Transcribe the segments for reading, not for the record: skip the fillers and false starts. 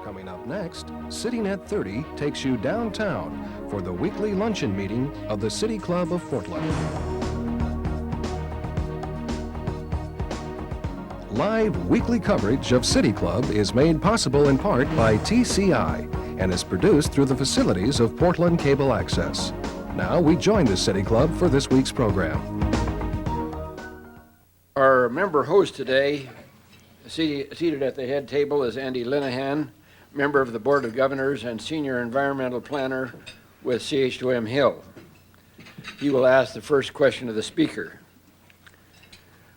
Coming up next, Sitting at 30 takes you downtown for the weekly luncheon meeting of the City Club of Portland. Live weekly coverage of City Club is made possible in part by TCI and is produced through the facilities of Portland Cable Access. Now we join the City Club for this week's program. Our member host today, seated at the head table, is Andy Linehan, member of the Board of Governors and Senior Environmental Planner with CH2M Hill. He will ask the first question of the speaker.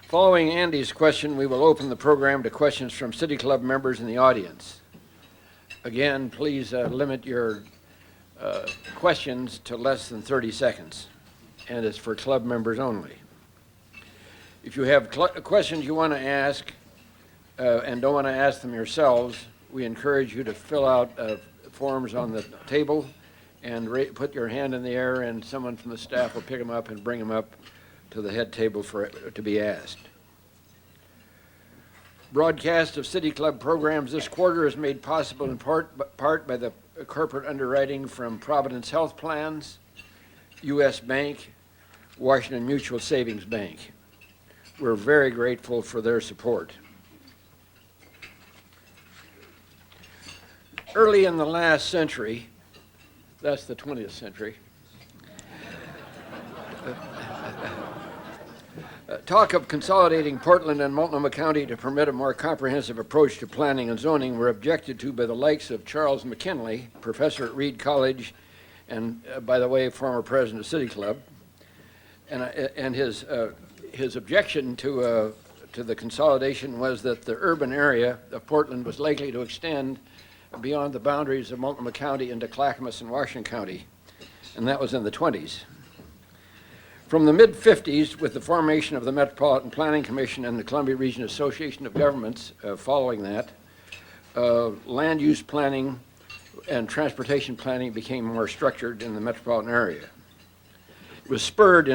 Following Andy's question, we will open the program to questions from City Club members in the audience. Again, please limit your questions to less than 30 seconds, and it's for club members only. If you have questions you want to ask and don't want to ask them yourselves, we encourage you to fill out forms on the table and put your hand in the air, and someone from the staff will pick them up and bring them up to the head table for it to be asked. Broadcast of City Club programs this quarter is made possible in part by the corporate underwriting from Providence Health Plans, U.S. Bank, Washington Mutual Savings Bank. We're very grateful for their support. Early in the last century, that's the 20th century, talk of consolidating Portland and Multnomah County to permit a more comprehensive approach to planning and zoning were objected to by the likes of Charles McKinley, professor at Reed College, and by the way, former president of City Club, and his objection to the consolidation was that the urban area of Portland was likely to extend beyond the boundaries of Multnomah County into Clackamas and Washington County, and that was in the 20s. From the mid-50s, with the formation of the Metropolitan Planning Commission and the Columbia Region Association of Governments following that, land use planning and transportation planning became more structured in the metropolitan area. It was spurred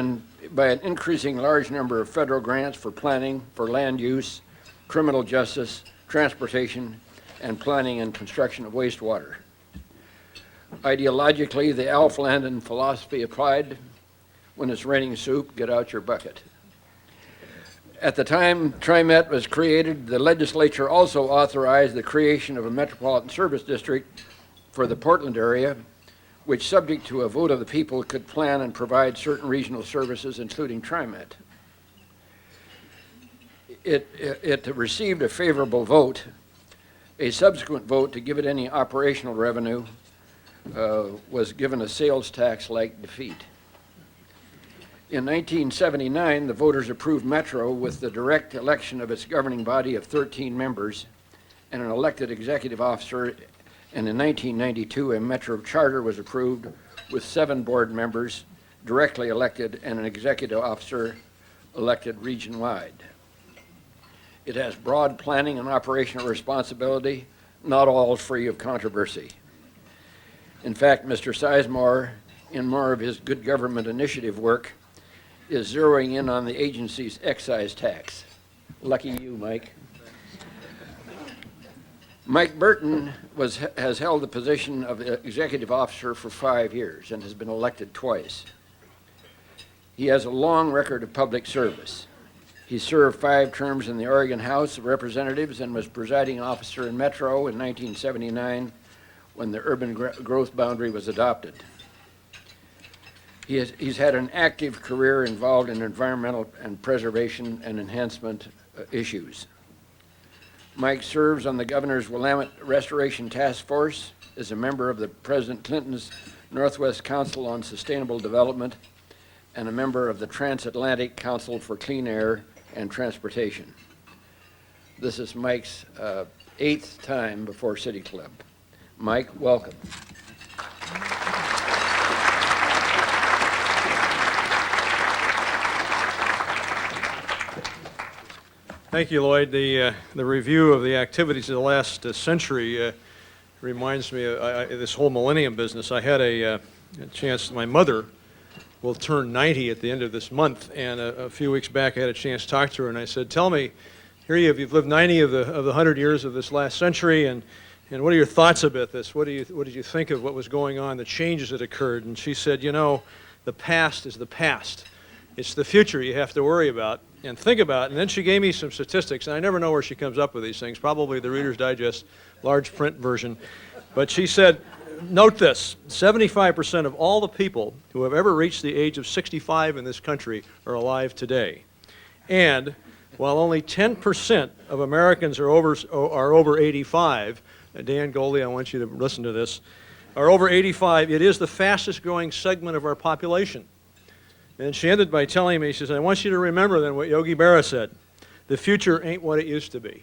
by an increasing large number of federal grants for planning, for land use, criminal justice, transportation, and planning and construction of wastewater. Ideologically, the Alf Landon philosophy applied: when it's raining soup, get out your bucket. At the time TriMet was created, the legislature also authorized the creation of a metropolitan service district for the Portland area, which, subject to a vote of the people, could plan and provide certain regional services, including TriMet. It received a favorable vote. A subsequent vote to give it any operational revenue was given a sales tax-like defeat. In 1979, the voters approved Metro with the direct election of its governing body of 13 members and an elected executive officer, and in 1992, a Metro charter was approved with 7 board members directly elected and an executive officer elected region-wide. It has broad planning and operational responsibility, not all free of controversy. In fact, Mr. Sizemore, in more of his good government initiative work, is zeroing in on the agency's excise tax. Lucky you, Mike. Mike Burton has held the position of executive officer for 5 years and has been elected twice. He has a long record of public service. He served 5 terms in the Oregon House of Representatives and was presiding officer in Metro in 1979 when the urban growth boundary was adopted. He's had an active career involved in environmental and preservation and enhancement issues. Mike serves on the Governor's Willamette Restoration Task Force, is a member of the President Clinton's Northwest Council on Sustainable Development, and a member of the Transatlantic Council for Clean Air and Transportation. This is Mike's 8th time before City Club. Mike, welcome. Thank you, Lloyd. The review of the activities of the last century reminds me of this whole millennium business. I had a chance, my mother will turn 90 at the end of this month, and a few weeks back I had a chance to talk to her, and I said, tell me, here you've lived 90 of the 100 years of this last century, and and what are your thoughts about this? What did you think of what was going on, the changes that occurred? And she said, you know, the past is the past. It's the future you have to worry about and think about. And then she gave me some statistics, and I never know where she comes up with these things, probably the Reader's Digest large print version. But she said, note this, 75% of all the people who have ever reached the age of 65 in this country are alive today. And while only 10% of Americans are over 85, Dan Goldie, I want you to listen to this, are over 85, it is the fastest growing segment of our population. And she ended by telling me, she says, I want you to remember then what Yogi Berra said, the future ain't what it used to be.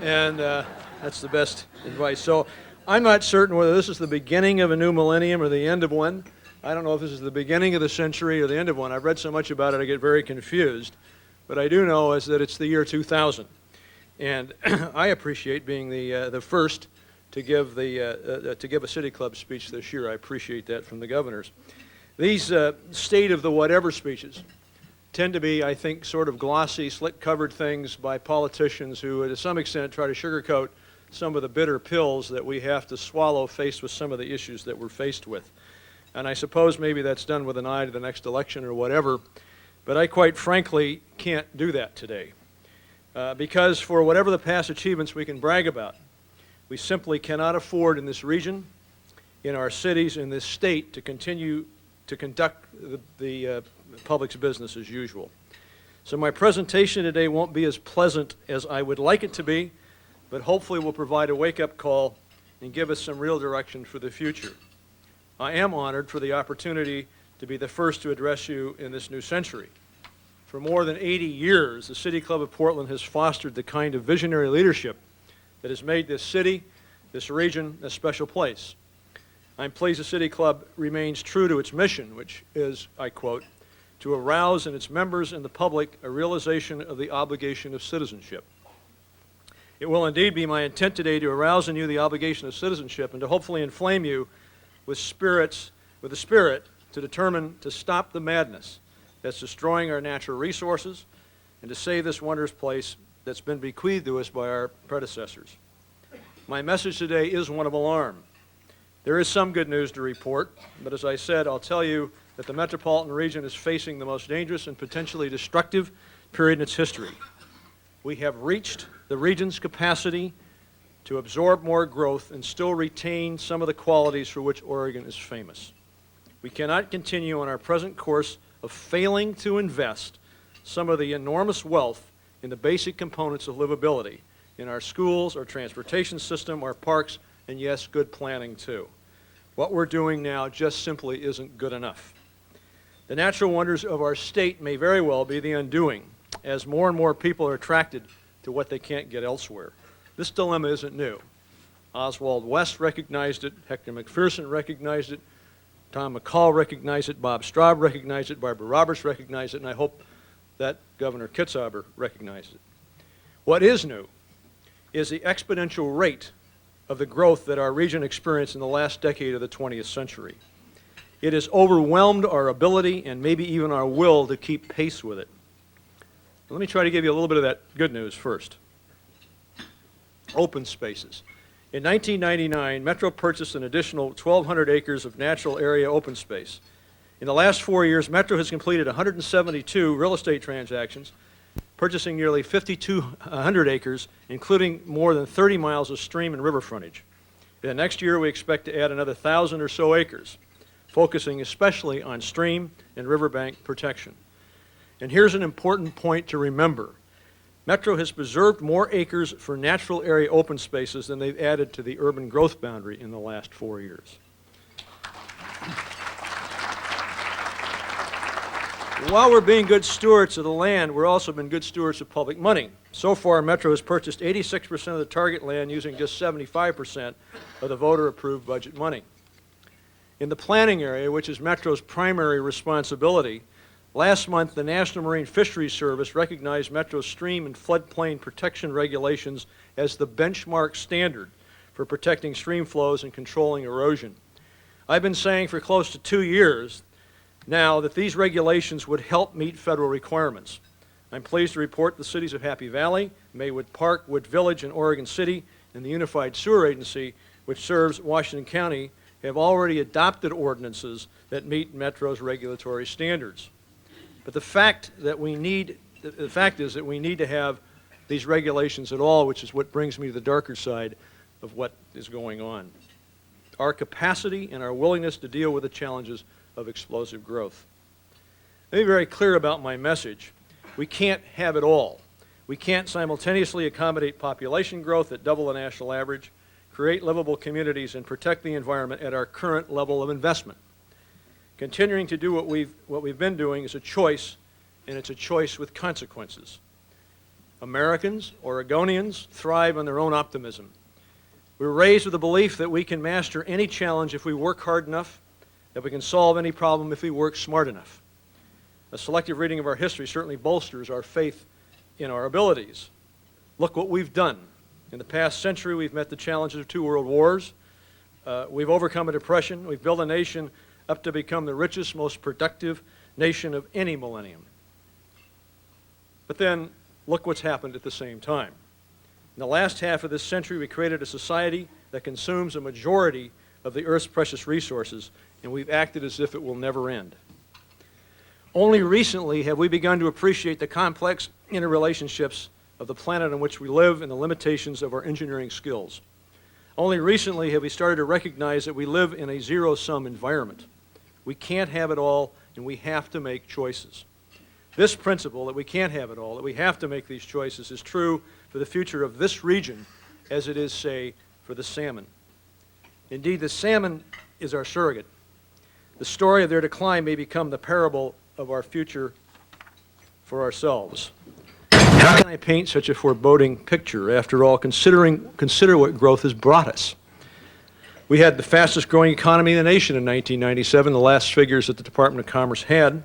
And that's the best advice. So I'm not certain whether this is the beginning of a new millennium or the end of one. I don't know if this is the beginning of the century or the end of one. I've read so much about it I get very confused. But I do know is that it's the year 2000. And I appreciate being the first to give a City Club speech this year. I appreciate that from the governors. These state of the whatever speeches tend to be, I think, sort of glossy, slick-covered things by politicians who, to some extent, try to sugarcoat some of the bitter pills that we have to swallow faced with some of the issues that we're faced with. And I suppose maybe that's done with an eye to the next election or whatever, but I quite frankly can't do that today. Because for whatever the past achievements we can brag about, we simply cannot afford in this region, in our cities, in this state, to continue to conduct the public's business as usual. So my presentation today won't be as pleasant as I would like it to be, but hopefully will provide a wake-up call and give us some real direction for the future. I am honored for the opportunity to be the first to address you in this new century. For more than 80 years, the City Club of Portland has fostered the kind of visionary leadership that has made this city, this region, a special place. I'm pleased the City Club remains true to its mission, which is, I quote, to arouse in its members and the public a realization of the obligation of citizenship. It will indeed be my intent today to arouse in you the obligation of citizenship and to hopefully inflame you with the spirit to determine to stop the madness that's destroying our natural resources and to save this wondrous place that's been bequeathed to us by our predecessors. My message today is one of alarm. There is some good news to report, but as I said, I'll tell you that the metropolitan region is facing the most dangerous and potentially destructive period in its history. We have reached the region's capacity to absorb more growth and still retain some of the qualities for which Oregon is famous. We cannot continue on our present course of failing to invest some of the enormous wealth in the basic components of livability, in our schools, our transportation system, our parks, and yes, good planning too. What we're doing now just simply isn't good enough. The natural wonders of our state may very well be the undoing, as more and more people are attracted to what they can't get elsewhere. This dilemma isn't new. Oswald West recognized it, Hector McPherson recognized it, Tom McCall recognized it, Bob Straub recognized it, Barbara Roberts recognized it, and I hope that Governor Kitzhaber recognized it. What is new is the exponential rate of the growth that our region experienced in the last decade of the 20th century. It has overwhelmed our ability and maybe even our will to keep pace with it. Let me try to give you a little bit of that good news first. Open spaces. In 1999, Metro purchased an additional 1,200 acres of natural area open space. In the last 4 years, Metro has completed 172 real estate transactions, purchasing nearly 5,200 acres, including more than 30 miles of stream and river frontage. And next year, we expect to add another 1,000 or so acres, focusing especially on stream and riverbank protection. And here's an important point to remember. Metro has preserved more acres for natural area open spaces than they've added to the urban growth boundary in the last 4 years. While we're being good stewards of the land, we're also been good stewards of public money. So far, Metro has purchased 86% of the target land using just 75% of the voter-approved budget money. In the planning area, which is Metro's primary responsibility, last month the National Marine Fisheries Service recognized Metro's stream and floodplain protection regulations as the benchmark standard for protecting stream flows and controlling erosion. I've been saying for close to 2 years now that these regulations would help meet federal requirements. I'm pleased to report the cities of Happy Valley, Maywood Park, Wood Village, and Oregon City and the Unified Sewer Agency, which serves Washington County, have already adopted ordinances that meet Metro's regulatory standards. But the fact is that we need to have these regulations at all, which is what brings me to the darker side of what is going on. Our capacity and our willingness to deal with the challenges of explosive growth. Let me be very clear about my message. We can't have it all. We can't simultaneously accommodate population growth at double the national average, create livable communities, and protect the environment at our current level of investment. Continuing to do what we've been doing is a choice, and it's a choice with consequences. Americans, Oregonians, thrive on their own optimism. We're raised with the belief that we can master any challenge if we work hard enough, that we can solve any problem if we work smart enough. A selective reading of our history certainly bolsters our faith in our abilities. Look what we've done. In the past century, we've met the challenges of 2 world wars. We've overcome a depression. We've built a nation up to become the richest, most productive nation of any millennium. But then, look what's happened at the same time. In the last half of this century, we created a society that consumes a majority of the Earth's precious resources, and we've acted as if it will never end. Only recently have we begun to appreciate the complex interrelationships of the planet on which we live and the limitations of our engineering skills. Only recently have we started to recognize that we live in a zero-sum environment. We can't have it all, and we have to make choices. This principle, that we can't have it all, that we have to make these choices, is true for the future of this region as it is, say, for the salmon. Indeed, the salmon is our surrogate. The story of their decline may become the parable of our future for ourselves. How can I paint such a foreboding picture? After all, consider what growth has brought us. We had the fastest growing economy in the nation in 1997, the last figures that the Department of Commerce had.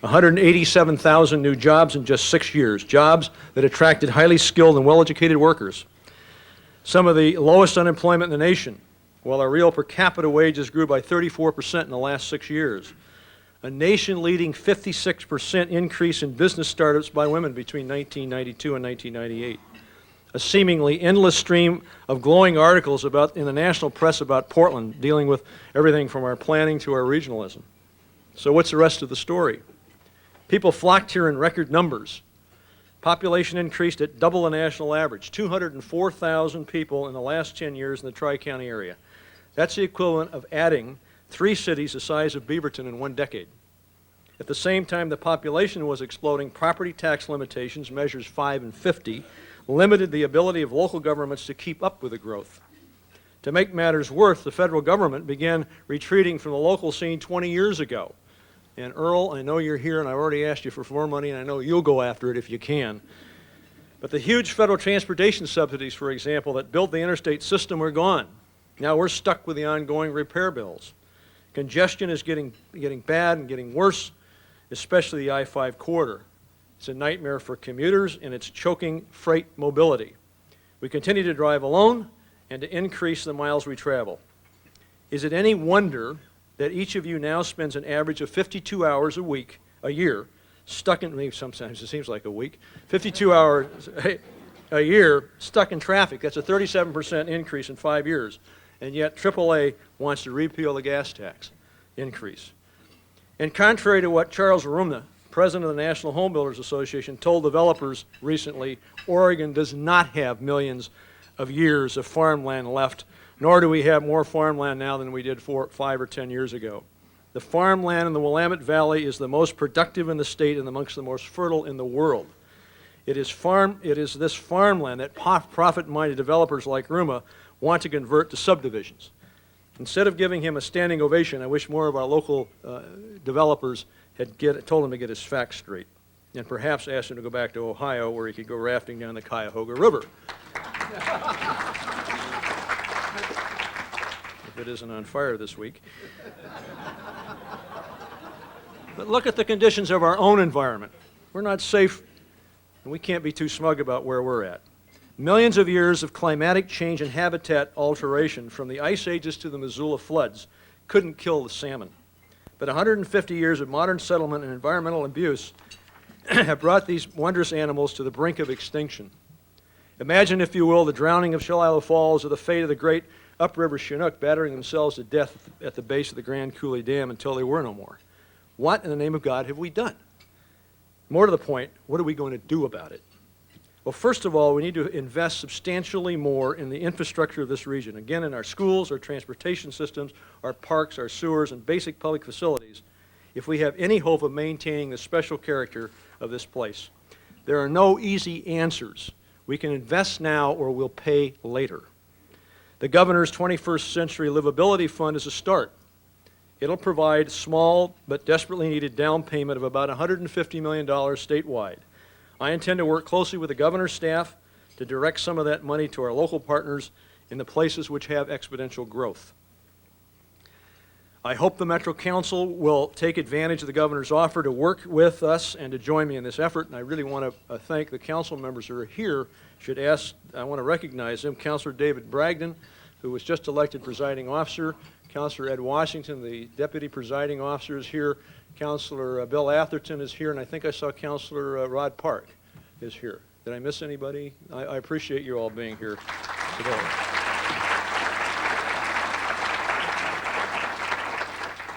187,000 new jobs in just 6 years, jobs that attracted highly skilled and well-educated workers. Some of the lowest unemployment in the nation, while our real per capita wages grew by 34% in the last 6 years. A nation-leading 56% increase in business startups by women between 1992 and 1998. A seemingly endless stream of glowing articles in the national press about Portland, dealing with everything from our planning to our regionalism. So what's the rest of the story? People flocked here in record numbers. Population increased at double the national average, 204,000 people in the last 10 years in the Tri-County area. That's the equivalent of adding 3 cities the size of Beaverton in 1 decade. At the same time the population was exploding, property tax limitations, measures 5 and 50, limited the ability of local governments to keep up with the growth. To make matters worse, the federal government began retreating from the local scene 20 years ago. And Earl, I know you're here, and I already asked you for more money, and I know you'll go after it if you can. But the huge federal transportation subsidies, for example, that built the interstate system are gone. Now we're stuck with the ongoing repair bills. Congestion is getting bad and getting worse, especially the I-5 corridor. It's a nightmare for commuters, and it's choking freight mobility. We continue to drive alone and to increase the miles we travel. Is it any wonder that each of you now spends an average of 52 hours a year, stuck in, maybe sometimes it seems like a week, 52 hours a year stuck in traffic? That's a 37% increase in 5 years. And yet AAA wants to repeal the gas tax increase. And contrary to what Charles Rumna, president of the National Home Builders Association, told developers recently, Oregon does not have millions of years of farmland left, nor do we have more farmland now than we did 5 or 10 years ago. The farmland in the Willamette Valley is the most productive in the state and amongst the most fertile in the world. It is this farmland that profit-minded developers like Ruma want to convert to subdivisions. Instead of giving him a standing ovation, I wish more of our local developers had told him to get his facts straight, and perhaps asked him to go back to Ohio where he could go rafting down the Cuyahoga River. If it isn't on fire this week. But look at the conditions of our own environment. We're not safe, and we can't be too smug about where we're at. Millions of years of climatic change and habitat alteration, from the ice ages to the Missoula floods, couldn't kill the salmon. But 150 years of modern settlement and environmental abuse have brought these wondrous animals to the brink of extinction. Imagine, if you will, the drowning of Shiloh Falls or the fate of the great upriver Chinook battering themselves to death at the base of the Grand Coulee Dam until they were no more. What in the name of God have we done? More to the point, what are we going to do about it? Well, first of all, we need to invest substantially more in the infrastructure of this region. Again, in our schools, our transportation systems, our parks, our sewers, and basic public facilities, if we have any hope of maintaining the special character of this place. There are no easy answers. We can invest now or we'll pay later. The governor's 21st Century Livability Fund is a start. It'll provide small but desperately needed down payment of about $150 million statewide. I intend to work closely with the governor's staff to direct some of that money to our local partners in the places which have exponential growth. I hope the Metro Council will take advantage of the governor's offer to work with us and to join me in this effort, and I really want to thank the council members who are here. I want to recognize them. Councilor David Bragdon, who was just elected presiding officer. Councilor Ed Washington, the deputy presiding officer, is here. Councilor Bill Atherton is here, and I think I saw Councilor Rod Park is here. Did I miss anybody? I appreciate you all being here today.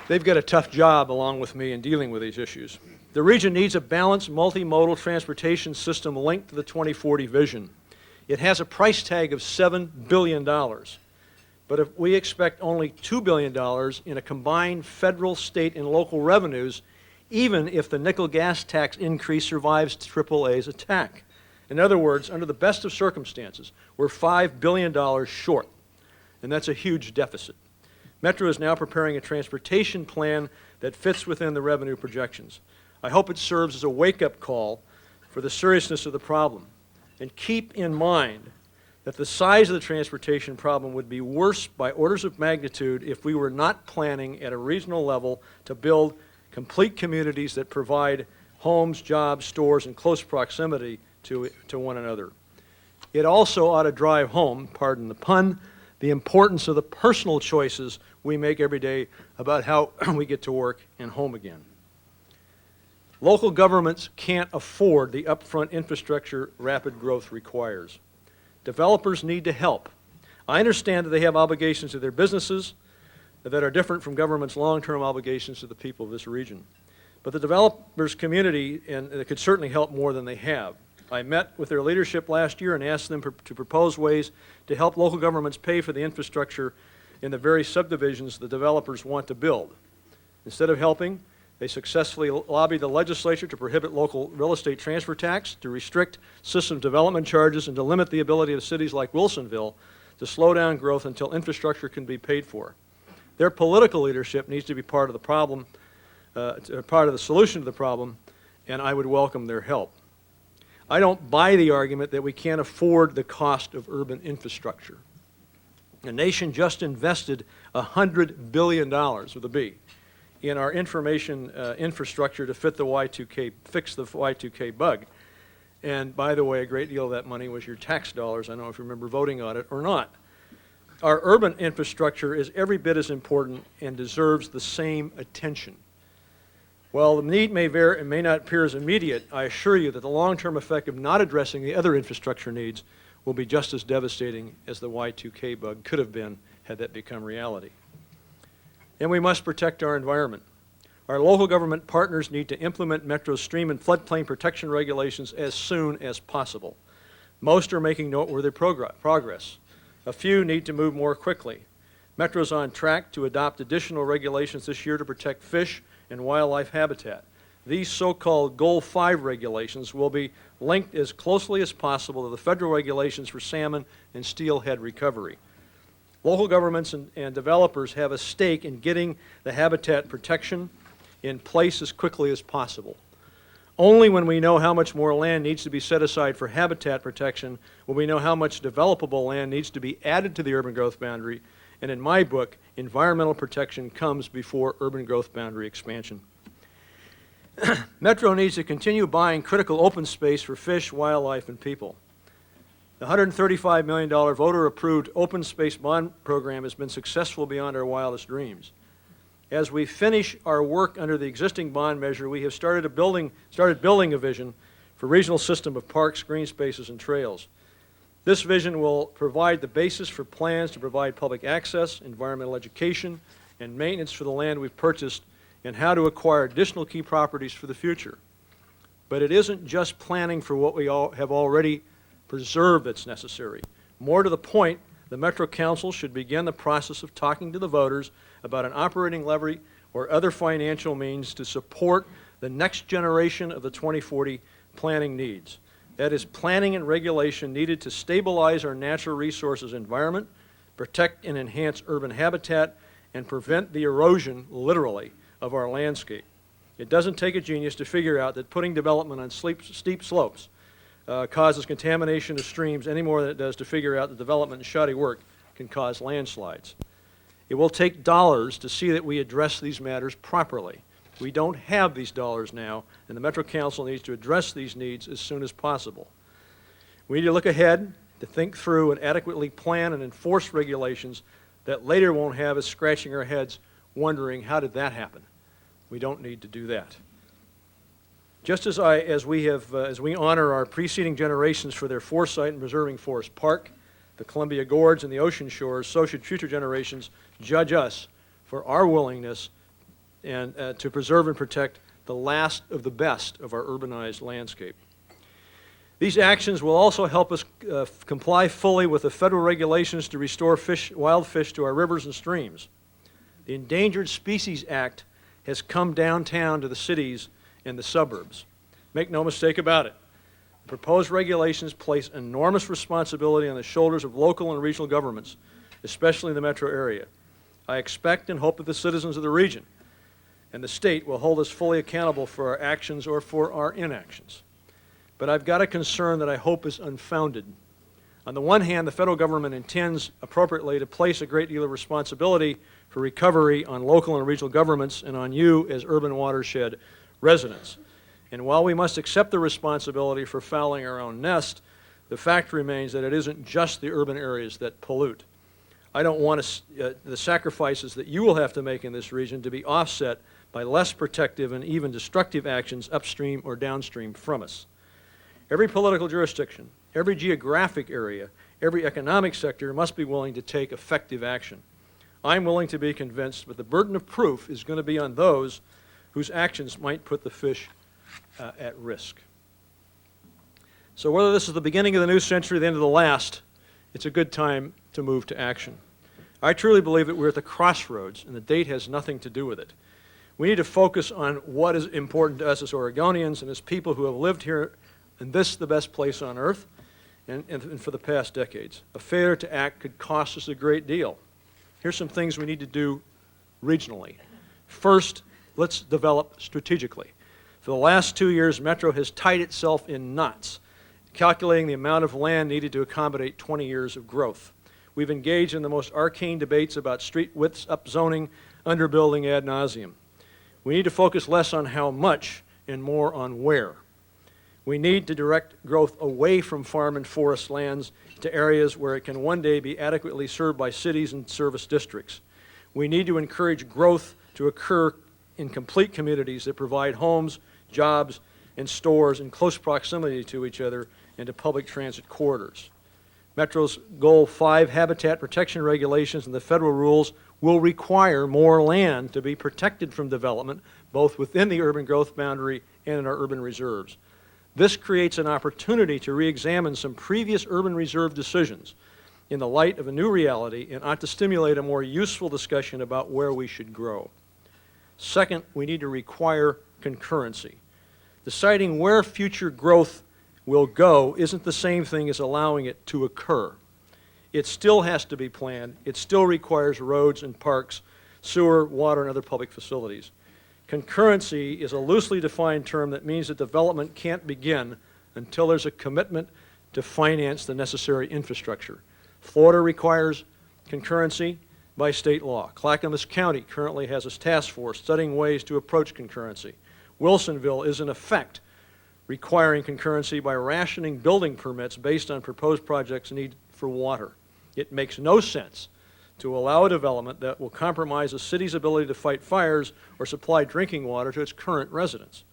They've got a tough job along with me in dealing with these issues. The region needs a balanced multimodal transportation system linked to the 2040 vision. It has a price tag of $7 billion. But if we expect only $2 billion in a combined federal, state, and local revenues, even if the nickel gas tax increase survives AAA's attack. In other words, under the best of circumstances, we're $5 billion short, and that's a huge deficit. Metro is now preparing a transportation plan that fits within the revenue projections. I hope it serves as a wake-up call for the seriousness of the problem. And keep in mind that the size of the transportation problem would be worse by orders of magnitude if we were not planning at a regional level to build complete communities that provide homes, jobs, stores, in close proximity to one another. It also ought to drive home, pardon the pun, the importance of the personal choices we make every day about how we get to work and home again. Local governments can't afford the upfront infrastructure rapid growth requires. Developers need to help. I understand that they have obligations to their businesses that are different from government's long-term obligations to the people of this region. But the developers community could certainly help more than they have. I met with their leadership last year and asked them to propose ways to help local governments pay for the infrastructure in the very subdivisions the developers want to build. Instead of helping, they successfully lobbied the legislature to prohibit local real estate transfer tax, to restrict system development charges, and to limit the ability of cities like Wilsonville to slow down growth until infrastructure can be paid for. Their political leadership needs to be part of the problem, part of the solution to the problem, and I would welcome their help. I don't buy the argument that we can't afford the cost of urban infrastructure. The nation just invested $100 billion, with a B, in our information infrastructure to fix the Y2K bug. And by the way, a great deal of that money was your tax dollars. I don't know if you remember voting on it or not. Our urban infrastructure is every bit as important and deserves the same attention. While the need may not appear as immediate, I assure you that the long-term effect of not addressing the other infrastructure needs will be just as devastating as the Y2K bug could have been had that become reality. And we must protect our environment. Our local government partners need to implement Metro's stream and floodplain protection regulations as soon as possible. Most are making noteworthy progress. A few need to move more quickly. Metro's on track to adopt additional regulations this year to protect fish and wildlife habitat. These so-called Goal 5 regulations will be linked as closely as possible to the federal regulations for salmon and steelhead recovery. Local governments and developers have a stake in getting the habitat protection in place as quickly as possible. Only when we know how much more land needs to be set aside for habitat protection will we know how much developable land needs to be added to the urban growth boundary, and in my book, environmental protection comes before urban growth boundary expansion. Metro needs to continue buying critical open space for fish, wildlife, and people. The $135 million voter-approved open space bond program has been successful beyond our wildest dreams. As we finish our work under the existing bond measure, we have started building a vision for a regional system of parks, green spaces, and trails. This vision will provide the basis for plans to provide public access, environmental education, and maintenance for the land we've purchased, and how to acquire additional key properties for the future. But it isn't just planning for what we all have already preserved that's necessary. More to the point, the Metro Council should begin the process of talking to the voters about an operating levy or other financial means to support the next generation of the 2040 planning needs. That is, planning and regulation needed to stabilize our natural resources environment, protect and enhance urban habitat, and prevent the erosion, literally, of our landscape. It doesn't take a genius to figure out that putting development on steep slopes causes contamination of streams any more than it does to figure out that development and shoddy work can cause landslides. It will take dollars to see that we address these matters properly. We don't have these dollars now, and the Metro Council needs to address these needs as soon as possible. We need to look ahead, to think through and adequately plan and enforce regulations that later won't have us scratching our heads wondering, how did that happen? We don't need to do that. Just as we honor our preceding generations for their foresight in preserving Forest Park, the Columbia Gorge, and the ocean shores, so should future generations judge us for our willingness and to preserve and protect the last of the best of our urbanized landscape. These actions will also help us comply fully with the federal regulations to restore wild fish to our rivers and streams. The Endangered Species Act has come downtown to the cities and the suburbs. Make no mistake about it. The proposed regulations place enormous responsibility on the shoulders of local and regional governments, especially in the metro area. I expect and hope that the citizens of the region and the state will hold us fully accountable for our actions or for our inactions. But I've got a concern that I hope is unfounded. On the one hand, the federal government intends appropriately to place a great deal of responsibility for recovery on local and regional governments and on you as urban watershed residents. And while we must accept the responsibility for fouling our own nest, the fact remains that it isn't just the urban areas that pollute. I don't want the sacrifices that you will have to make in this region to be offset by less protective and even destructive actions upstream or downstream from us. Every political jurisdiction, every geographic area, every economic sector must be willing to take effective action. I'm willing to be convinced, but the burden of proof is going to be on those whose actions might put the fish at risk. So whether this is the beginning of the new century or the end of the last, it's a good time to move to action. I truly believe that we're at the crossroads, and the date has nothing to do with it. We need to focus on what is important to us as Oregonians and as people who have lived here in this, the best place on earth, and for the past decades. A failure to act could cost us a great deal. Here's some things we need to do regionally. First, let's develop strategically. For the last 2 years, Metro has tied itself in knots, calculating the amount of land needed to accommodate 20 years of growth. We've engaged in the most arcane debates about street widths, upzoning, underbuilding ad nauseum. We need to focus less on how much and more on where. We need to direct growth away from farm and forest lands to areas where it can one day be adequately served by cities and service districts. We need to encourage growth to occur in complete communities that provide homes, jobs, and stores in close proximity to each other and to public transit corridors. Metro's Goal 5 habitat protection regulations and the federal rules will require more land to be protected from development, both within the urban growth boundary and in our urban reserves. This creates an opportunity to re-examine some previous urban reserve decisions in the light of a new reality and ought to stimulate a more useful discussion about where we should grow. Second, we need to require concurrency. Deciding where future growth will go isn't the same thing as allowing it to occur. It still has to be planned. It still requires roads and parks, sewer, water, and other public facilities. Concurrency is a loosely defined term that means that development can't begin until there's a commitment to finance the necessary infrastructure. Florida requires concurrency by state law. Clackamas County currently has a task force studying ways to approach concurrency. Wilsonville is in effect requiring concurrency by rationing building permits based on proposed projects' need for water. It makes no sense to allow a development that will compromise a city's ability to fight fires or supply drinking water to its current residents.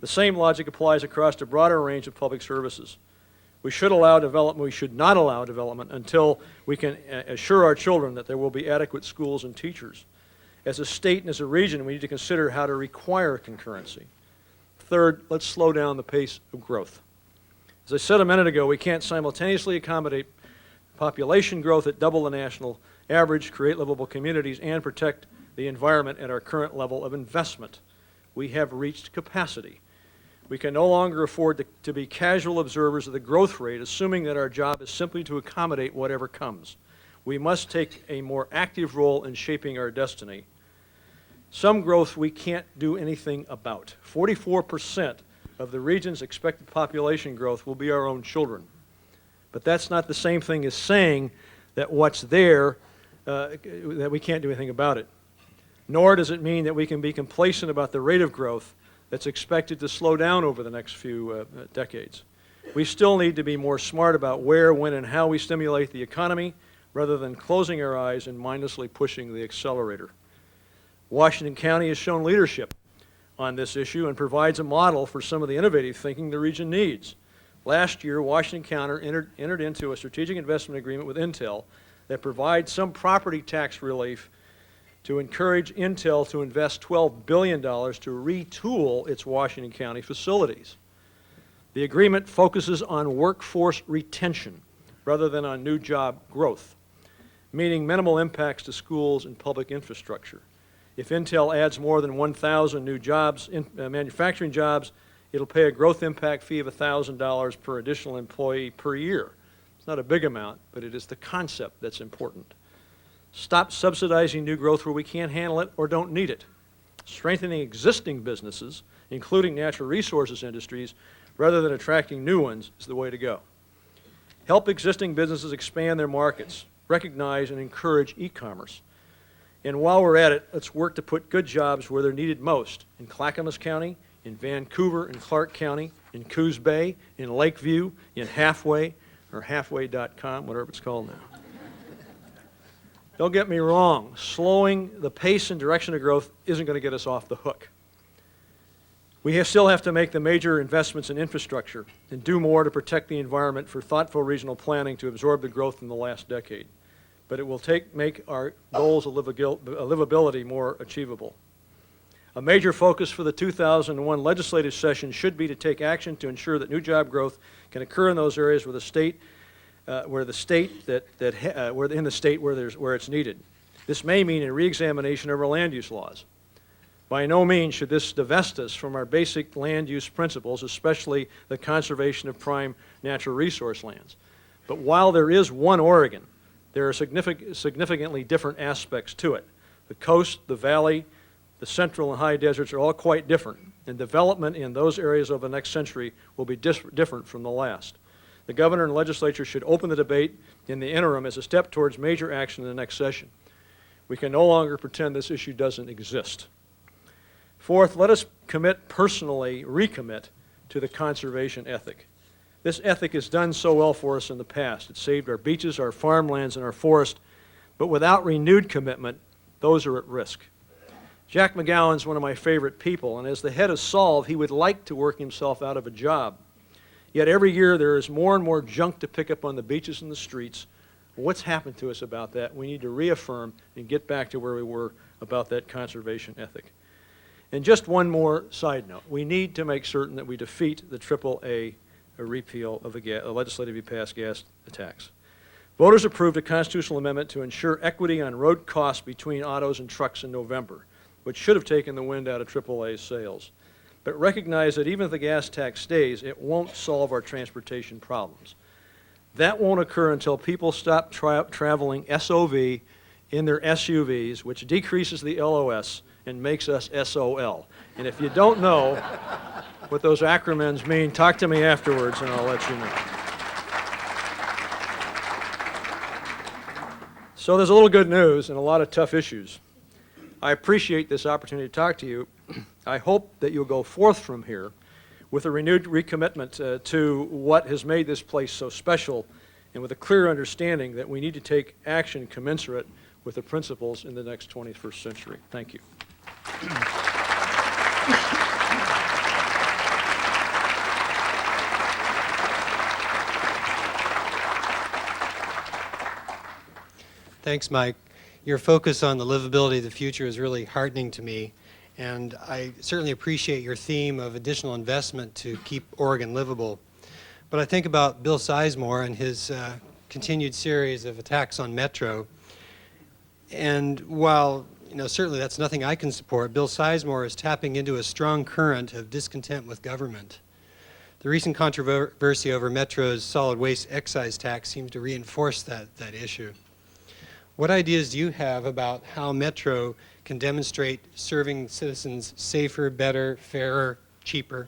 The same logic applies across a broader range of public services. We should allow development, we should not allow development until we can assure our children that there will be adequate schools and teachers. As a state and as a region, we need to consider how to require concurrency. Third, let's slow down the pace of growth. As I said a minute ago, we can't simultaneously accommodate population growth at double the national average, create livable communities, and protect the environment at our current level of investment. We have reached capacity. We can no longer afford to be casual observers of the growth rate, assuming that our job is simply to accommodate whatever comes. We must take a more active role in shaping our destiny. Some growth we can't do anything about. 44% of the region's expected population growth will be our own children. But that's not the same thing as saying that what's there, that we can't do anything about it. Nor does it mean that we can be complacent about the rate of growth that's expected to slow down over the next few decades. We still need to be more smart about where, when, and how we stimulate the economy rather than closing our eyes and mindlessly pushing the accelerator. Washington County has shown leadership on this issue and provides a model for some of the innovative thinking the region needs. Last year, Washington County entered into a strategic investment agreement with Intel that provides some property tax relief to encourage Intel to invest $12 billion to retool its Washington County facilities. The agreement focuses on workforce retention rather than on new job growth, meaning minimal impacts to schools and public infrastructure. If Intel adds more than 1,000 new jobs, manufacturing jobs, it'll pay a growth impact fee of $1,000 per additional employee per year. It's not a big amount, but it is the concept that's important. Stop subsidizing new growth where we can't handle it or don't need it. Strengthening existing businesses, including natural resources industries, rather than attracting new ones is the way to go. Help existing businesses expand their markets, recognize and encourage e-commerce. And while we're at it, let's work to put good jobs where they're needed most, in Clackamas County, in Vancouver and Clark County, in Coos Bay, in Lakeview, in Halfway, or halfway.com, whatever it's called now. Don't get me wrong, slowing the pace and direction of growth isn't going to get us off the hook. We still have to make the major investments in infrastructure and do more to protect the environment for thoughtful regional planning to absorb the growth in the last decade. But it will make our goals of livability more achievable. A major focus for the 2001 legislative session should be to take action to ensure that new job growth can occur in those areas where the state where it's needed. This may mean a reexamination of our land use laws. By no means should this divest us from our basic land use principles, especially the conservation of prime natural resource lands. But while there is one Oregon, there are significantly different aspects to it. The coast, the valley, the central and high deserts are all quite different, and development in those areas over the next century will be different from the last. The governor and legislature should open the debate in the interim as a step towards major action in the next session. We can no longer pretend this issue doesn't exist. Fourth, let us recommit to the conservation ethic. This ethic has done so well for us in the past. It saved our beaches, our farmlands, and our forests, but without renewed commitment, those are at risk. Jack McGowan's one of my favorite people, and as the head of Solve, he would like to work himself out of a job. Yet every year there is more and more junk to pick up on the beaches and the streets. What's happened to us about that? We need to reaffirm and get back to where we were about that conservation ethic. And just one more side note. We need to make certain that we defeat the AAA repeal of the legislatively passed gas tax. Voters approved a constitutional amendment to ensure equity on road costs between autos and trucks in November, which should have taken the wind out of AAA's sails. But recognize that even if the gas tax stays, it won't solve our transportation problems. That won't occur until people stop traveling SOV in their SUVs, which decreases the LOS and makes us SOL. And if you don't know what those acronyms mean, talk to me afterwards and I'll let you know. So there's a little good news and a lot of tough issues. I appreciate this opportunity to talk to you. I hope that you'll go forth from here with a renewed recommitment to what has made this place so special and with a clear understanding that we need to take action commensurate with the principles in the next 21st century. Thank you. Thanks, Mike. Your focus on the livability of the future is really heartening to me, and I certainly appreciate your theme of additional investment to keep Oregon livable. But I think about Bill Sizemore and his continued series of attacks on Metro, and while certainly that's nothing I can support, Bill Sizemore is tapping into a strong current of discontent with government. The recent controversy over Metro's solid waste excise tax seems to reinforce that issue. What ideas do you have about how Metro can demonstrate serving citizens safer, better, fairer, cheaper?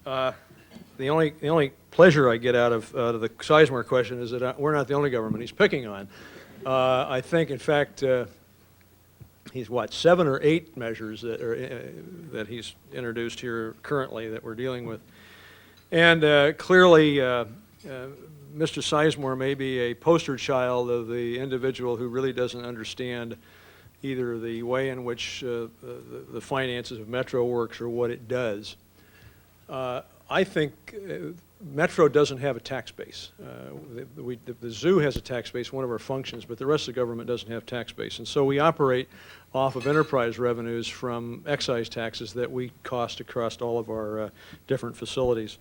The only pleasure I get out of the Sizemore question is that we're not the only government he's picking on. I think, in fact, he's 7 or 8 measures that he's introduced here currently that we're dealing with. And clearly, Mr. Sizemore may be a poster child of the individual who really doesn't understand either the way in which the finances of Metro works or what it does. I think Metro doesn't have a tax base. The zoo has a tax base, one of our functions, but the rest of the government doesn't have tax base. And so we operate off of enterprise revenues from excise taxes that we cost across all of our different facilities.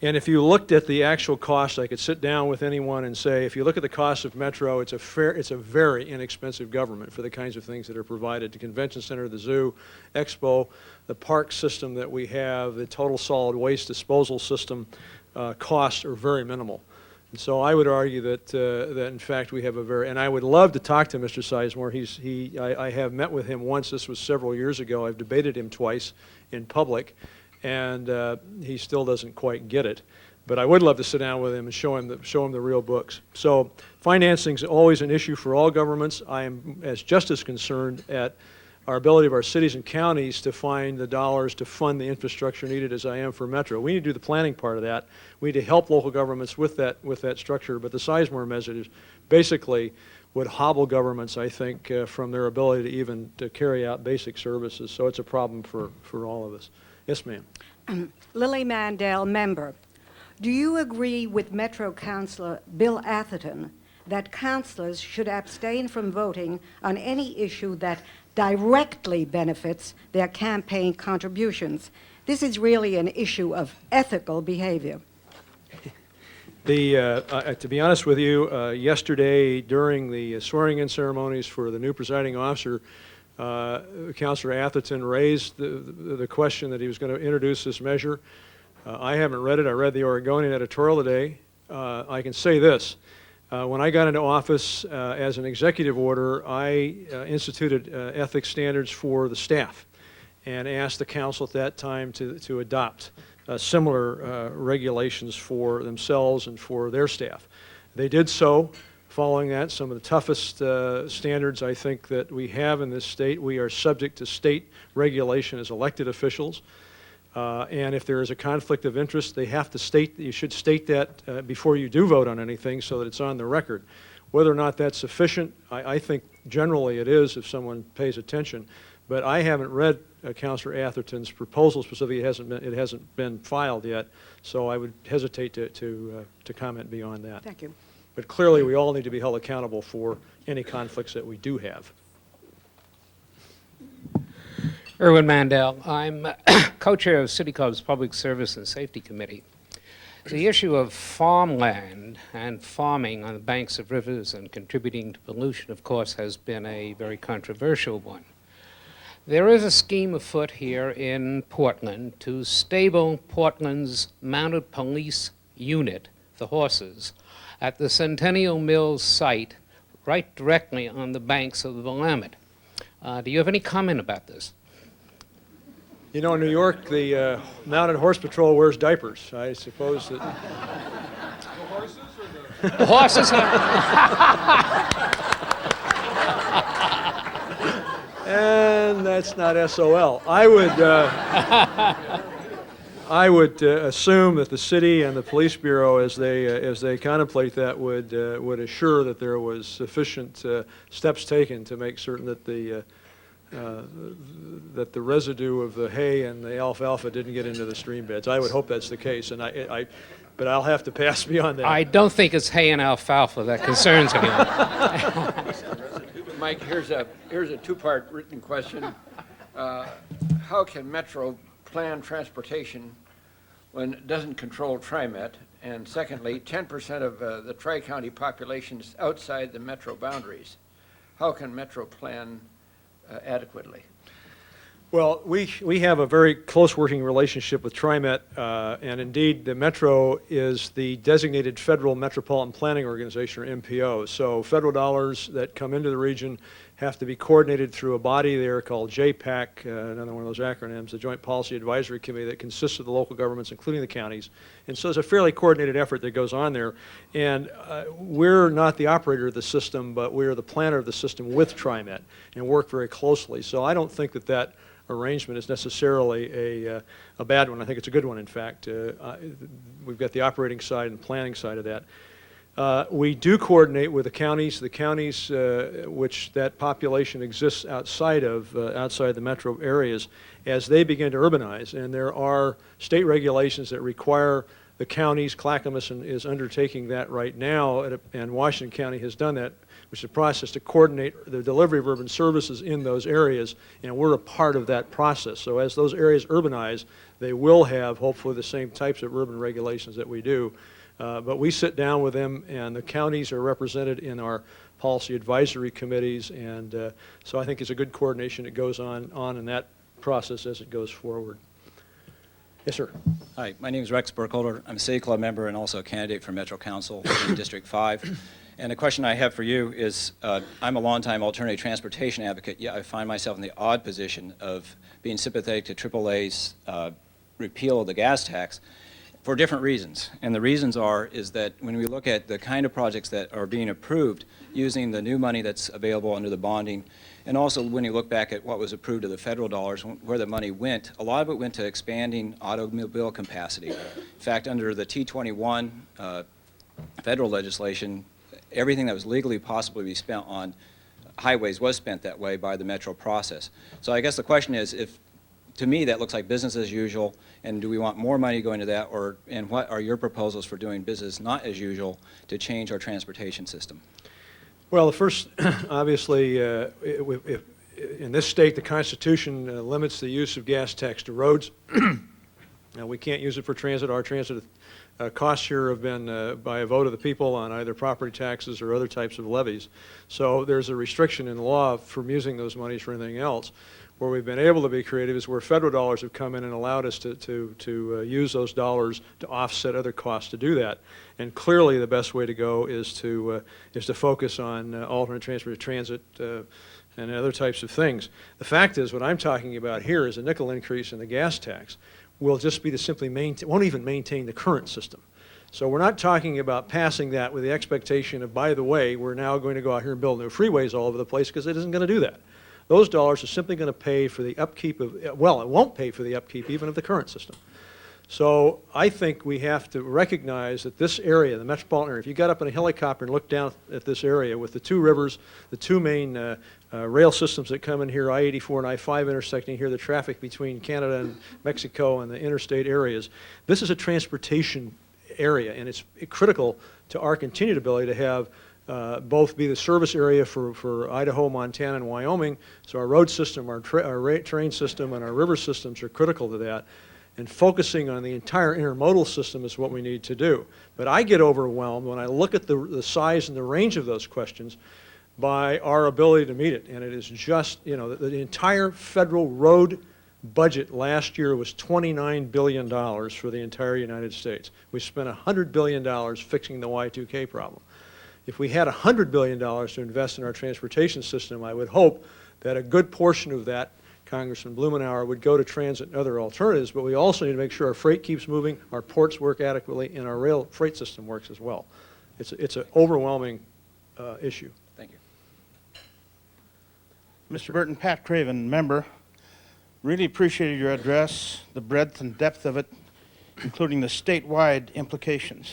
And if you looked at the actual cost, I could sit down with anyone and say, if you look at the cost of Metro, it's a very inexpensive government for the kinds of things that are provided. The convention center, the zoo, Expo, the park system that we have, the total solid waste disposal system, costs are very minimal. And so I would argue that in fact we have and I would love to talk to Mr. Sizemore. I have met with him once. This was several years ago. I've debated him twice in public, and he still doesn't quite get it. But I would love to sit down with him and show him the real books. So financing is always an issue for all governments. I am just as concerned at our ability of our cities and counties to find the dollars to fund the infrastructure needed as I am for Metro. We need to do the planning part of that. We need to help local governments with that structure. But the Sizemore measures basically would hobble governments, I think, from their ability to even carry out basic services. So it's a problem for all of us. Yes, ma'am. Lily Mandel, member. Do you agree with Metro Councilor Bill Atherton that councilors should abstain from voting on any issue that directly benefits their campaign contributions? This is really an issue of ethical behavior. To be honest with you, yesterday during the swearing-in ceremonies for the new presiding officer, Councilor Atherton raised the question that he was going to introduce this measure. I haven't read it. I read the Oregonian editorial today. I can say this. When I got into office as an executive order, I instituted ethics standards for the staff and asked the council at that time to adopt similar regulations for themselves and for their staff. They did so. Following that, some of the toughest standards I think that we have in this state. We are subject to state regulation as elected officials. And if there is a conflict of interest, they have to state, you should state that before you do vote on anything so that it's on the record. Whether or not that's sufficient, I think generally it is if someone pays attention. But I haven't read Councilor Atherton's proposal specifically. It hasn't been filed yet, so I would hesitate to comment beyond that. Thank you. But clearly we all need to be held accountable for any conflicts that we do have. Erwin Mandel. I'm co-chair of City Club's Public Service and Safety Committee. The issue of farmland and farming on the banks of rivers and contributing to pollution, of course, has been a very controversial one. There is a scheme afoot here in Portland to stable Portland's mounted police unit, the horses, at the Centennial Mills site right directly on the banks of the Willamette. Do you have any comment about this? You know, in New York, the Mounted Horse Patrol wears diapers. I suppose that... The horses or the... The horses And that's not SOL. I would assume that the city and the police bureau, as they contemplate that, would assure that there was sufficient steps taken to make certain that the that the residue of the hay and the alfalfa didn't get into the stream beds. I would hope that's the case, and but I'll have to pass beyond that. I don't think it's hay and alfalfa that concerns me. Mike, here's a two-part written question. How can Metro plan transportation when it doesn't control TriMet? And secondly, 10% of the Tri-County population is outside the Metro boundaries. How can Metro plan adequately? Well, we have a very close working relationship with TriMet, and indeed the Metro is the designated Federal Metropolitan Planning Organization, or MPO. So federal dollars that come into the region have to be coordinated through a body there called JPAC, another one of those acronyms, the Joint Policy Advisory Committee that consists of the local governments, including the counties. And so it's a fairly coordinated effort that goes on there. And we're not the operator of the system, but we're the planner of the system with TriMet and work very closely. So I don't think that that arrangement is necessarily a bad one. I think it's a good one, in fact. We've got the operating side and planning side of that. We do coordinate with the counties, which that population exists outside the metro areas, as they begin to urbanize. And there are state regulations that require the counties. Clackamas is undertaking that right now, and Washington County has done that, which is a process to coordinate the delivery of urban services in those areas, and we're a part of that process. So as those areas urbanize, they will have, hopefully, the same types of urban regulations that we do. But we sit down with them, and the counties are represented in our policy advisory committees, and so I think it's a good coordination that goes on in that process as it goes forward. Yes, sir. Hi, my name is Rex Burkholder. I'm a City Club member and also a candidate for Metro Council in District 5. And the question I have for you is, I'm a longtime alternative transportation advocate, yet I find myself in the odd position of being sympathetic to AAA's repeal of the gas tax for different reasons. And the reasons is that when we look at the kind of projects that are being approved using the new money that's available under the bonding, and also when you look back at what was approved of the federal dollars, where the money went, a lot of it went to expanding automobile capacity. In fact, under the T21 federal legislation, everything that was legally possible to be spent on highways was spent that way by the Metro process. So I guess the question is, to me, that looks like business as usual, and do we want more money going to that, and what are your proposals for doing business not as usual to change our transportation system? Well, the first, obviously, in this state, the Constitution limits the use of gas tax to roads. Now, we can't use it for transit. Our transit costs here have been by a vote of the people on either property taxes or other types of levies. So there's a restriction in law from using those monies for anything else. Where we've been able to be creative is where federal dollars have come in and allowed us to use those dollars to offset other costs to do that. And clearly the best way to go is to focus on alternate transit and other types of things. The fact is, what I'm talking about here is a nickel increase in the gas tax will just be to simply won't even maintain the current system. So we're not talking about passing that with the expectation of, by the way, we're now going to go out here and build new freeways all over the place, because it isn't going to do that. Those dollars are simply going to pay for the upkeep of, well, it won't pay for the upkeep even of the current system. So I think we have to recognize that this area, the metropolitan area, if you got up in a helicopter and looked down at this area with the two rivers, the two main rail systems that come in here, I-84 and I-5 intersecting here, the traffic between Canada and Mexico and the interstate areas, this is a transportation area, and it's critical to our continued ability to have both be the service area for Idaho, Montana, and Wyoming. So our road system, our train system, and our river systems are critical to that. And focusing on the entire intermodal system is what we need to do. But I get overwhelmed when I look at the size and the range of those questions by our ability to meet it. And it is just, you know, the entire federal road budget last year was $29 billion for the entire United States. We spent $100 billion fixing the Y2K problem. If we had $100 billion to invest in our transportation system, I would hope that a good portion of that, Congressman Blumenauer, would go to transit and other alternatives, but we also need to make sure our freight keeps moving, our ports work adequately, and our rail freight system works as well. It's an overwhelming issue. Thank you. Mr. Burton, Pat Craven, member. Really appreciated your address, the breadth and depth of it, including the statewide implications.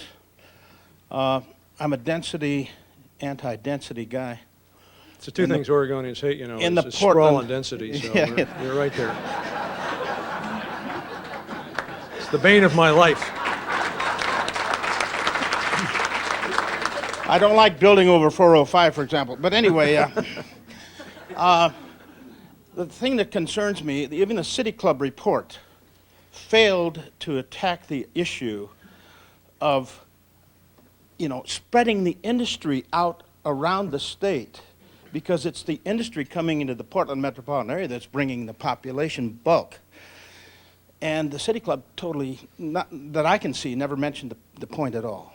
I'm a anti-density guy. It's the two things Oregonians hate, you know, in is the sprawl Portland- and density, so Yeah. you're right there. It's the bane of my life. I don't like building over 405, for example. But anyway, the thing that concerns me, even the City Club report failed to attack the issue of, spreading the industry out around the state, because it's the industry coming into the Portland metropolitan area that's bringing the population bulk. And the City Club totally, not, that I can see, never mentioned the point at all.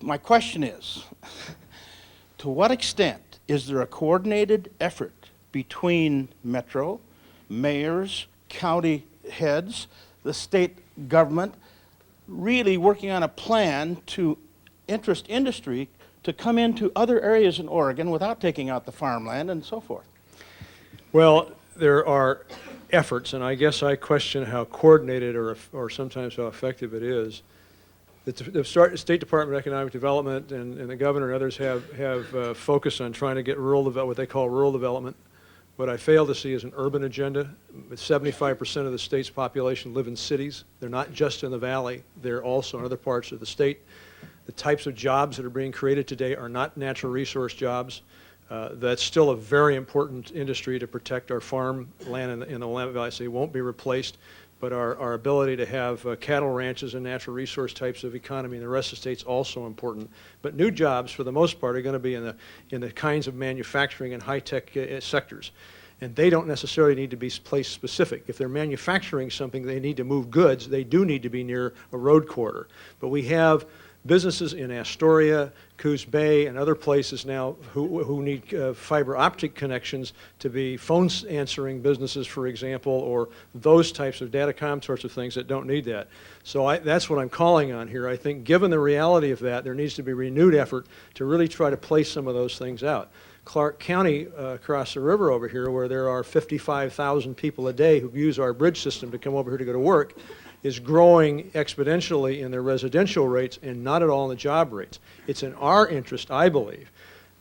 My question is, to what extent is there a coordinated effort between Metro, mayors, county heads, the state government, really working on a plan to interest industry to come into other areas in Oregon without taking out the farmland and so forth? Well, there are efforts, and I guess I question how coordinated or sometimes how effective it is. The State Department of Economic Development and the governor and others have focused on trying to get what they call rural development. What I fail to see is an urban agenda. 75% of the state's population live in cities. They're not just in the valley. They're also in other parts of the state. The types of jobs that are being created today are not natural resource jobs. That's still a very important industry to protect our farm land in the Willamette Valley, so it won't be replaced. But our ability to have cattle ranches and natural resource types of economy in the rest of the state's also important. But new jobs, for the most part, are going to be in the kinds of manufacturing and high-tech sectors. And they don't necessarily need to be place-specific. If they're manufacturing something, they need to move goods. They do need to be near a road corridor. But we have businesses in Astoria, Coos Bay, and other places now who need fiber optic connections to be phone answering businesses, for example, or those types of datacom sorts of things that don't need that. So that's what I'm calling on here. I think given the reality of that, there needs to be renewed effort to really try to place some of those things out. Clark County, across the river over here, where there are 55,000 people a day who use our bridge system to come over here to go to work, is growing exponentially in their residential rates and not at all in the job rates. It's in our interest, I believe,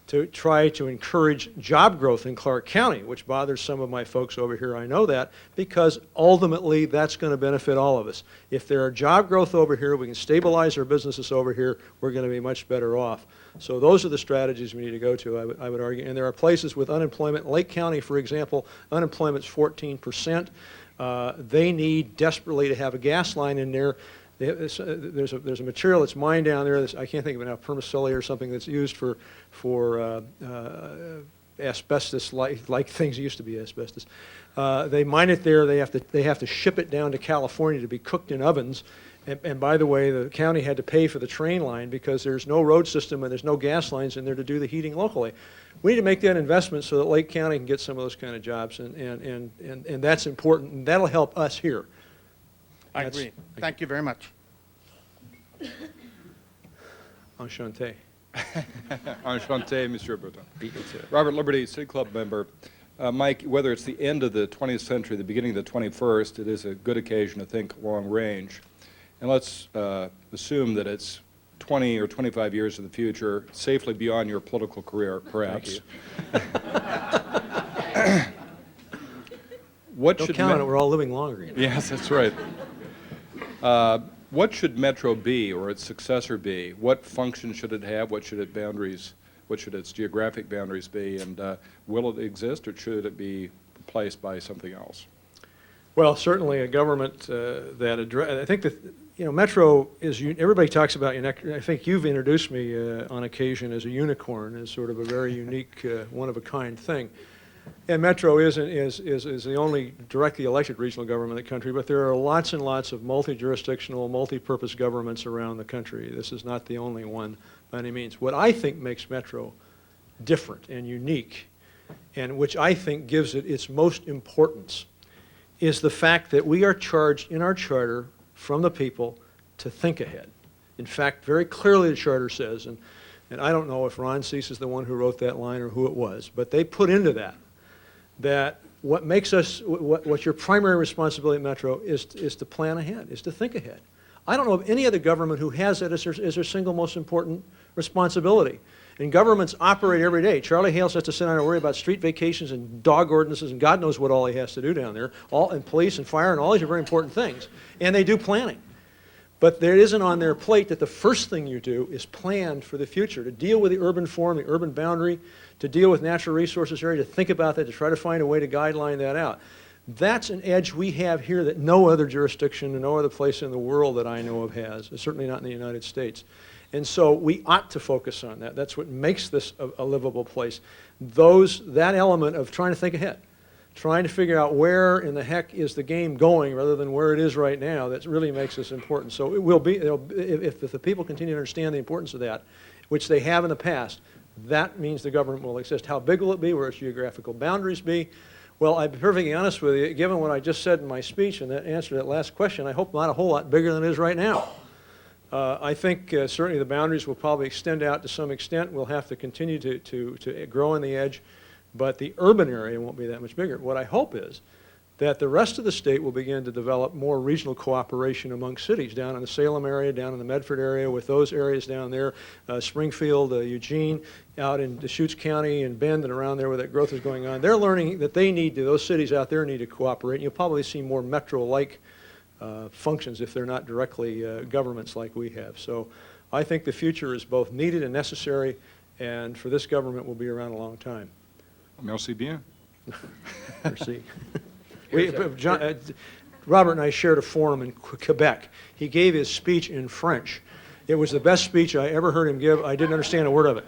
to try to encourage job growth in Clark County, which bothers some of my folks over here, I know that, because ultimately that's going to benefit all of us. If there are job growth over here, we can stabilize our businesses over here, we're going to be much better off. So those are the strategies we need to go to, I would argue. And there are places with unemployment. Lake County, for example, unemployment's 14%. They need desperately to have a gas line in there. There's a material that's mined down there. I can't think of it now, permacilli or something that's used for asbestos-like things. It used to be asbestos. They mine it there. They have to ship it down to California to be cooked in ovens. And by the way, the county had to pay for the train line because there's no road system and there's no gas lines in there to do the heating locally. We need to make that investment so that Lake County can get some of those kind of jobs, and that's important, and that'll help us here. I agree. Thank you very much. Enchanté. Enchanté, Monsieur Burton. Robert Liberty, City Club member. Mike, whether it's the end of the 20th century, the beginning of the 21st, it is a good occasion to think long range. And let's assume that it's 20 or 25 years in the future, safely beyond your political career, perhaps. Thank you. What Don't should count on it, we're all living longer. You know? Yes, that's right. What should Metro be, or its successor be? What function should it have? What should its geographic boundaries be? And will it exist, or should it be replaced by something else? Well, certainly a government that I think that, Metro is, everybody talks about, I think you've introduced me on occasion as a unicorn, as sort of a very unique, one-of-a-kind thing. And Metro is the only directly elected regional government in the country, but there are lots and lots of multi-jurisdictional, multi-purpose governments around the country. This is not the only one by any means. What I think makes Metro different and unique, and which I think gives it its most importance, is the fact that we are charged in our charter from the people to think ahead. In fact, very clearly the charter says, and I don't know if Ron Cease is the one who wrote that line or who it was, but they put into that what makes us, what your primary responsibility at Metro is to plan ahead, is to think ahead. I don't know of any other government who has that as their single most important responsibility. And governments operate every day. Charlie Hales has to sit down and worry about street vacations and dog ordinances and God knows what all he has to do down there, and police and fire and all these are very important things. And they do planning. But there isn't on their plate that the first thing you do is plan for the future, to deal with the urban form, the urban boundary, to deal with natural resources area, to think about that, to try to find a way to guideline that out. That's an edge we have here that no other jurisdiction and no other place in the world that I know of has, certainly not in the United States. And so we ought to focus on that. That's what makes this a livable place. That element of trying to think ahead, trying to figure out where in the heck is the game going rather than where it is right now, that really makes this important. So it will be, if the people continue to understand the importance of that, which they have in the past, that means the government will exist. How big will it be? Where its geographical boundaries be? Well, I'll be perfectly honest with you, given what I just said in my speech and that answer to that last question, I hope not a whole lot bigger than it is right now. I think certainly the boundaries will probably extend out to some extent. We'll have to continue to grow on the edge, but the urban area won't be that much bigger. What I hope is that the rest of the state will begin to develop more regional cooperation among cities, down in the Salem area, down in the Medford area, with those areas down there, Springfield, Eugene, out in Deschutes County and Bend and around there where that growth is going on. They're learning that those cities out there need to cooperate. And you'll probably see more metro-like functions if they're not directly governments like we have. So I think the future is both needed and necessary, and for this government will be around a long time. Merci bien. Merci. Robert and I shared a forum in Quebec. He gave his speech in French. It was the best speech I ever heard him give. I didn't understand a word of it.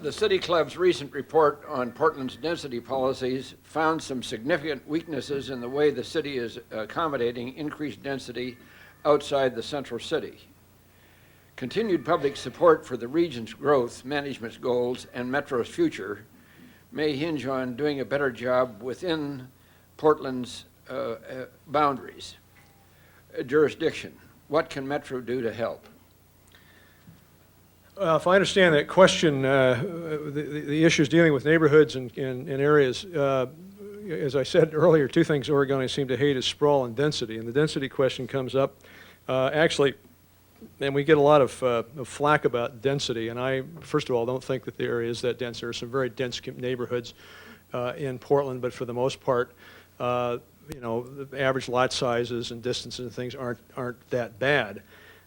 The City Club's recent report on Portland's density policies found some significant weaknesses in the way the city is accommodating increased density outside the central city. Continued public support for the region's growth, management's goals, and Metro's future may hinge on doing a better job within Portland's boundaries. Jurisdiction. What can Metro do to help? If I understand that question, the issues dealing with neighborhoods and areas, as I said earlier, two things Oregonians seem to hate is sprawl and density. And the density question comes up. Actually, and we get a lot of flack about density, and I, first of all, don't think that the area is that dense. There are some very dense neighborhoods in Portland, but for the most part, the average lot sizes and distances and things aren't that bad.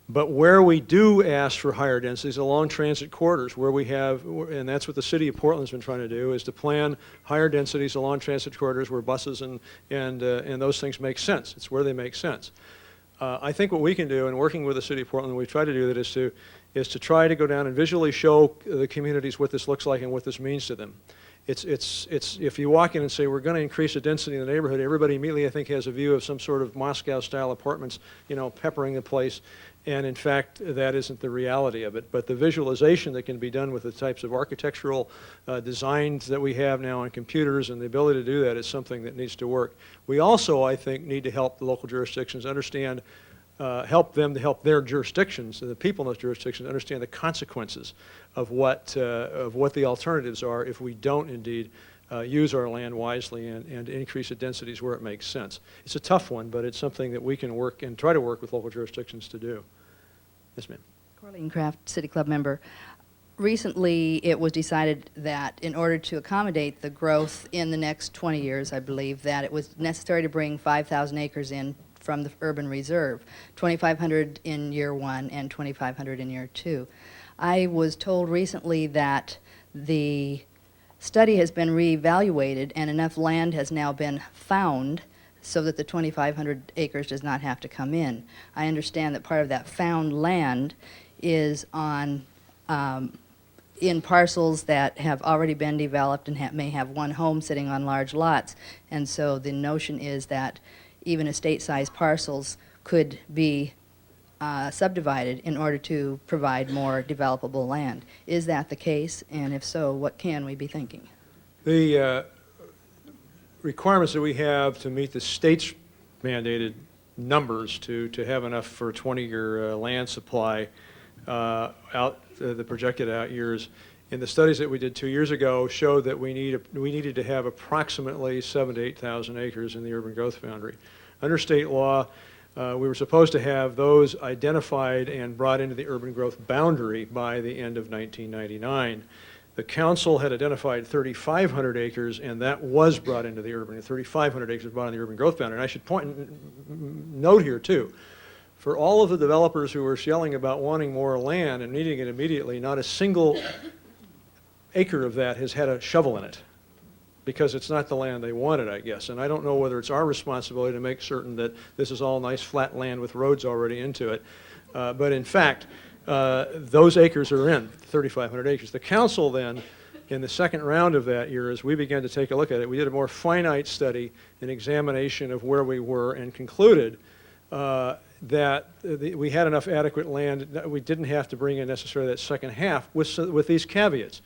But where we do ask for higher densities along transit corridors, where we have, and that's what the city of Portland's been trying to do, is to plan higher densities along transit corridors where buses and those things make sense. It's where they make sense. I think what we can do, in working with the city of Portland, we try to do that, is to try to go down and visually show the communities what this looks like and what this means to them. It's if you walk in and say we're going to increase the density in the neighborhood, everybody immediately, I think, has a view of some sort of Moscow-style apartments, peppering the place. And in fact, that isn't the reality of it. But the visualization that can be done with the types of architectural designs that we have now on computers and the ability to do that is something that needs to work. We also, I think, need to help the local jurisdictions understand, help them to help their jurisdictions and the people in those jurisdictions understand the consequences of what the alternatives are if we don't indeed use our land wisely and increase the densities where it makes sense. It's a tough one, but it's something that we can work and try to work with local jurisdictions to do. Yes, ma'am. Corleen Craft, City Club member. Recently, it was decided that in order to accommodate the growth in the next 20 years, I believe, that it was necessary to bring 5,000 acres in from the urban reserve, 2,500 in year one and 2,500 in year two. I was told recently that the study has been reevaluated and enough land has now been found so that the 2,500 acres does not have to come in. I understand that part of that found land is on in parcels that have already been developed and may have one home sitting on large lots, and so the notion is that even estate-sized parcels could be subdivided in order to provide more developable land. Is that the case? And if so, what can we be thinking? The requirements that we have to meet the state's mandated numbers to have enough for a 20-year land supply the projected out years in the studies that we did 2 years ago showed that we needed to have approximately 7,000 to 8,000 acres in the urban growth boundary. Under state law, We were supposed to have those identified and brought into the urban growth boundary by the end of 1999. The council had identified 3,500 acres, and that was brought into the urban, 3,500 acres brought into the urban growth boundary. And I should note here, too, for all of the developers who were yelling about wanting more land and needing it immediately, not a single acre of that has had a shovel in it, because it's not the land they wanted, I guess. And I don't know whether it's our responsibility to make certain that this is all nice flat land with roads already into it. But in fact, those acres are in, 3,500 acres. The council then, in the second round of that year, as we began to take a look at it, we did a more finite study, an examination of where we were, and concluded that we had enough adequate land that we didn't have to bring in necessarily that second half with these caveats.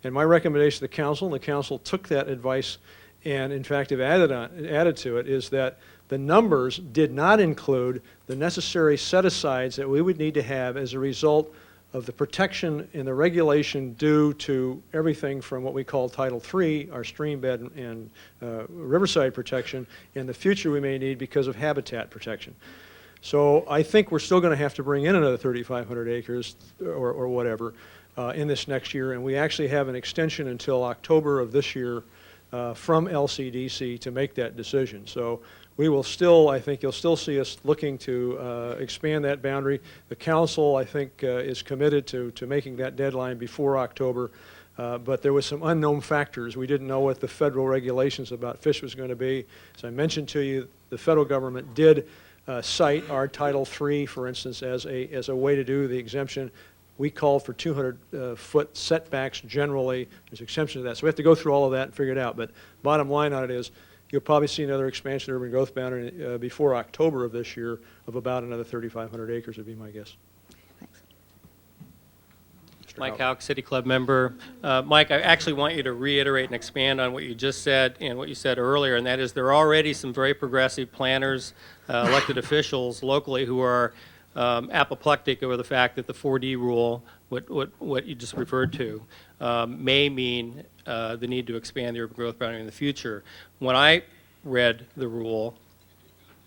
And my recommendation to the council, and the council took that advice and in fact have added to it, is that the numbers did not include the necessary set-asides that we would need to have as a result of the protection and the regulation due to everything from what we call Title III, our stream bed and riverside protection, and the future we may need because of habitat protection. So I think we're still going to have to bring in another 3,500 acres or whatever in this next year, and we actually have an extension until October of this year from LCDC to make that decision. So we will still, I think you'll still see us looking to expand that boundary. The council, I think, is committed to making that deadline before October, but there was some unknown factors. We didn't know what the federal regulations about fish was going to be. As I mentioned to you, the federal government did cite our Title III, for instance, as a way to do the exemption. We called for 200-foot setbacks generally. There's exceptions to that. So we have to go through all of that and figure it out. But bottom line on it is you'll probably see another expansion of urban growth boundary before October of this year of about another 3,500 acres would be my guess. Thanks. Mike Houck, City Club member. Mike, I actually want you to reiterate and expand on what you just said and what you said earlier, and that is there are already some very progressive planners, elected officials locally who are apoplectic over the fact that the 4D rule, what you just referred to, may mean the need to expand the urban growth boundary in the future. When I read the rule,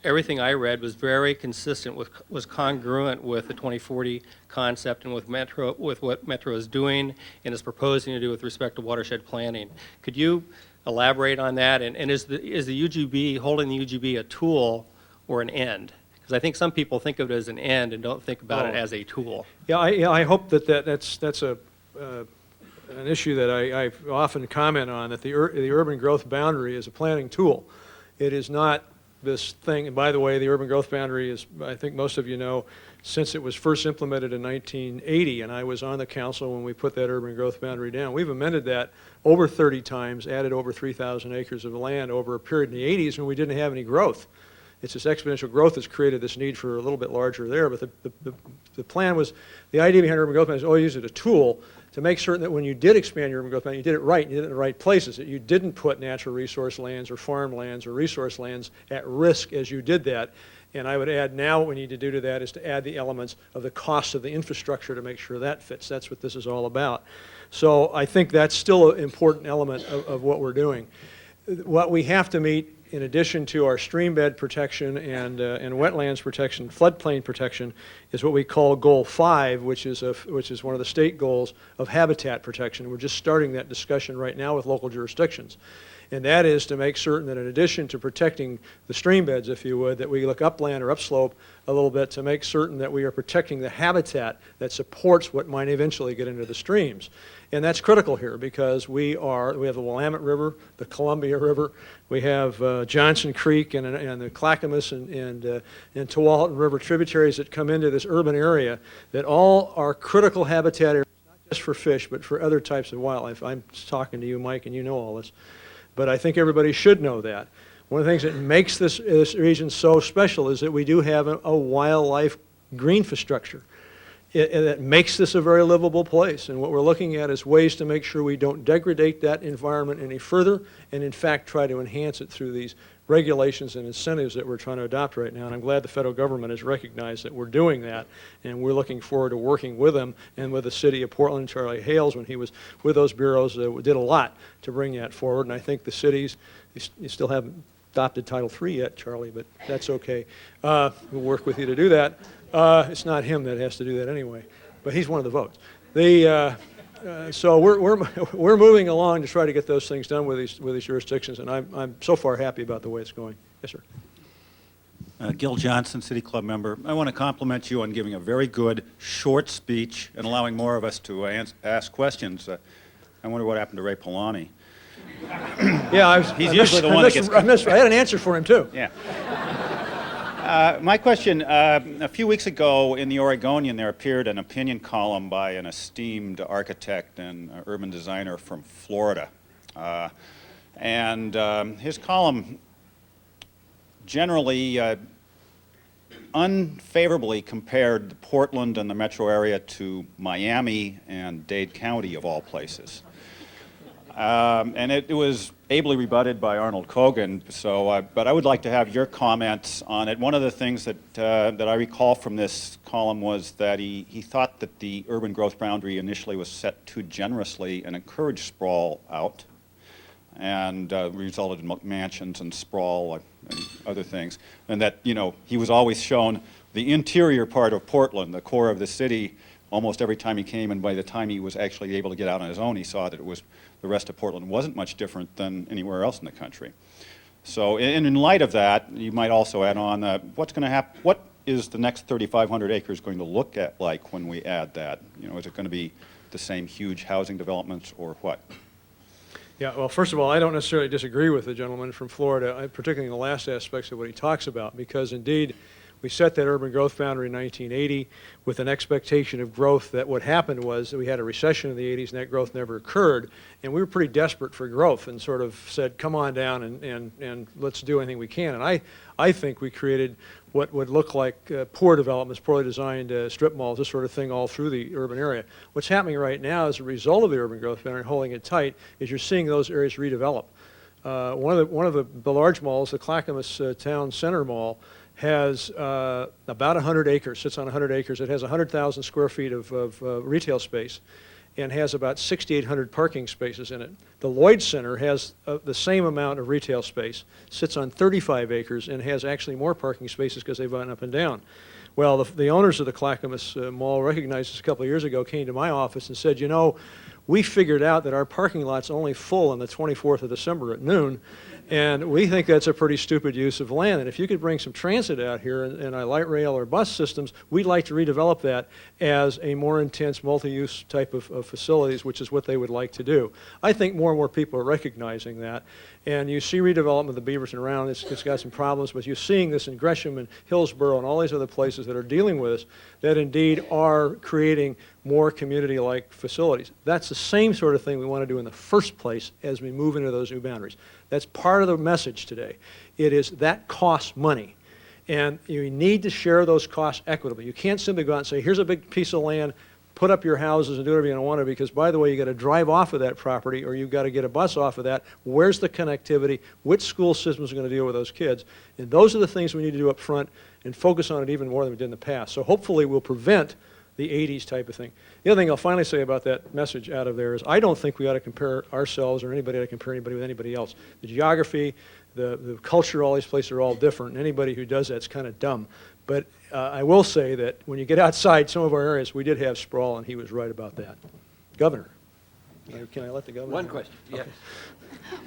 everything I read was very consistent was congruent with the 2040 concept and with what Metro is doing and is proposing to do with respect to watershed planning. Could you elaborate on that? And is the UGB, holding the UGB, a tool or an end? Because I think some people think of it as an end and don't think about it as a tool. Yeah, I hope that's an issue that I often comment on, that the urban growth boundary is a planning tool. It is not this thing, and by the way, the urban growth boundary is, I think most of you know, since it was first implemented in 1980, and I was on the council when we put that urban growth boundary down, we've amended that over 30 times, added over 3,000 acres of land over a period in the 80s when we didn't have any growth. It's this exponential growth that's created this need for a little bit larger there, but the plan was, the idea behind urban growth boundary is always use it as a tool to make certain that when you did expand your urban growth boundary, you did it right, and you did it in the right places, that you didn't put natural resource lands or farm lands or resource lands at risk as you did that. And I would add now what we need to do to that is to add the elements of the cost of the infrastructure to make sure that fits. That's what this is all about. So I think that's still an important element of what we're doing. What we have to meet, in addition to our stream bed protection and wetlands protection, floodplain protection, is what we call Goal 5, which is one of the state goals of habitat protection. We're just starting that discussion right now with local jurisdictions. And that is to make certain that in addition to protecting the stream beds, if you would, that we look upland or upslope a little bit to make certain that we are protecting the habitat that supports what might eventually get into the streams. And that's critical here because we have the Willamette River, the Columbia River, we have Johnson Creek and the Clackamas and Tualatin River tributaries that come into this urban area that all are critical habitat areas, not just for fish, but for other types of wildlife. I'm talking to you, Mike, and you know all this. But I think everybody should know that. One of the things that makes this region so special is that we do have a wildlife green infrastructure. That makes this a very livable place. And what we're looking at is ways to make sure we don't degrade that environment any further and, in fact, try to enhance it through these regulations and incentives that we're trying to adopt right now. And I'm glad the federal government has recognized that we're doing that, and we're looking forward to working with them and with the city of Portland. Charlie Hales, when he was with those bureaus, did a lot to bring that forward. And I think the cities, you still have adopted Title III yet, Charlie, but that's okay. We'll work with you to do that. It's not him that has to do that anyway, but he's one of the votes. So we're moving along to try to get those things done with these jurisdictions, and I'm so far happy about the way it's going. Yes, sir. Gil Johnson, City Club member. I want to compliment you on giving a very good, short speech and allowing more of us to ask questions. I wonder what happened to Ray Polani. Yeah, He's usually the one that gets... I had an answer for him, too. Yeah. My question, a few weeks ago in the Oregonian, there appeared an opinion column by an esteemed architect and urban designer from Florida. His column generally unfavorably compared Portland and the metro area to Miami and Dade County, of all places. And it was ably rebutted by Arnold Kogan, but I would like to have your comments on it. One of the things that I recall from this column was that he thought that the urban growth boundary initially was set too generously and encouraged sprawl out, and resulted in mansions and sprawl and other things. And that, he was always shown the interior part of Portland, the core of the city, almost every time he came, and by the time he was actually able to get out on his own, he saw that the rest of Portland wasn't much different than anywhere else in the country. So in light of that, you might also add on, what's going to happen, what is the next 3,500 acres going to look like when we add that? Is it going to be the same huge housing developments or what? Yeah, well, first of all, I don't necessarily disagree with the gentleman from Florida, particularly in the last aspects of what he talks about, because indeed, we set that urban growth boundary in 1980 with an expectation of growth that what happened was that we had a recession in the 80s and that growth never occurred, and we were pretty desperate for growth and sort of said, come on down and let's do anything we can. And I think we created what would look like poor developments, poorly designed strip malls, this sort of thing all through the urban area. What's happening right now as a result of the urban growth boundary holding it tight is you're seeing those areas redevelop. One of the large malls, the Clackamas Town Center Mall, has about 100 acres, sits on 100 acres. It has 100,000 square feet of retail space and has about 6,800 parking spaces in it. The Lloyd Center has the same amount of retail space, sits on 35 acres, and has actually more parking spaces because they've gone up and down. Well, the owners of the Clackamas Mall recognized this a couple of years ago, came to my office and said, we figured out that our parking lot's only full on the 24th of December at noon, and we think that's a pretty stupid use of land. And if you could bring some transit out here and a light rail or bus systems, we'd like to redevelop that as a more intense multi-use type of facilities, which is what they would like to do. I think more and more people are recognizing that. And you see redevelopment of the Beaverton around, it's got some problems, but you're seeing this in Gresham and Hillsborough and all these other places that are dealing with this that indeed are creating more community-like facilities. That's the same sort of thing we want to do in the first place as we move into those new boundaries. That's part of the message today. It is that costs money. And you need to share those costs equitably. You can't simply go out and say, here's a big piece of land, put up your houses and do whatever you want to, because, by the way, you got to drive off of that property or you've got to get a bus off of that. Where's the connectivity? Which school systems are going to deal with those kids? And those are the things we need to do up front and focus on it even more than we did in the past. So hopefully we'll prevent the 80s type of thing. The other thing I'll finally say about that message out of there is I don't think we ought to compare ourselves or anybody ought to compare anybody with anybody else. The geography, the culture, all these places are all different, and anybody who does that's kind of dumb. But I will say that when you get outside some of our areas, we did have sprawl, and he was right about that. Governor. Can I let the governor? One question. Okay. Yes.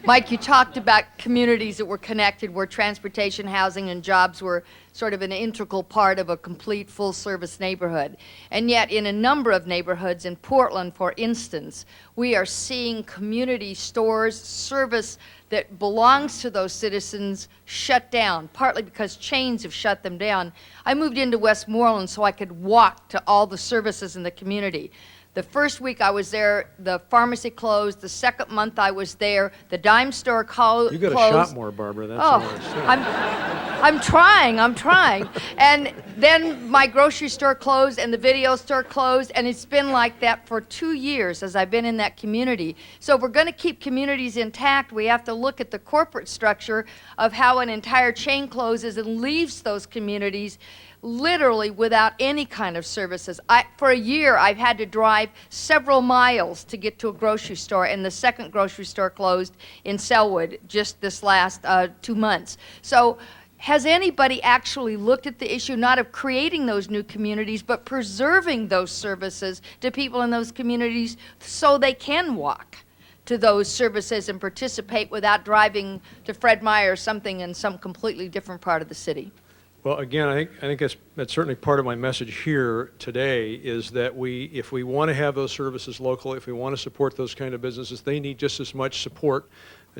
Mike, you talked about communities that were connected, where transportation, housing, and jobs were sort of an integral part of a complete full-service neighborhood. And yet, in a number of neighborhoods, in Portland, for instance, we are seeing community stores, service that belongs to those citizens shut down, partly because chains have shut them down. I moved into Westmoreland so I could walk to all the services in the community. The first week I was there, the pharmacy closed. The second month I was there, the dime store closed. You got to shop more, Barbara. That's all I say. I'm trying. And Then my grocery store closed and the video store closed, and it's been like that for 2 years as I've been in that community. So if we're going to keep communities intact, we have to look at the corporate structure of how an entire chain closes and leaves those communities literally without any kind of services. For a year, I've had to drive several miles to get to a grocery store, and the second grocery store closed in Selwood just this last 2 months. So has anybody actually looked at the issue not of creating those new communities, but preserving those services to people in those communities so they can walk to those services and participate without driving to Fred Meyer or something in some completely different part of the city? Well, again, I think that's certainly part of my message here today is that if we want to have those services local, if we want to support those kind of businesses, they need just as much support,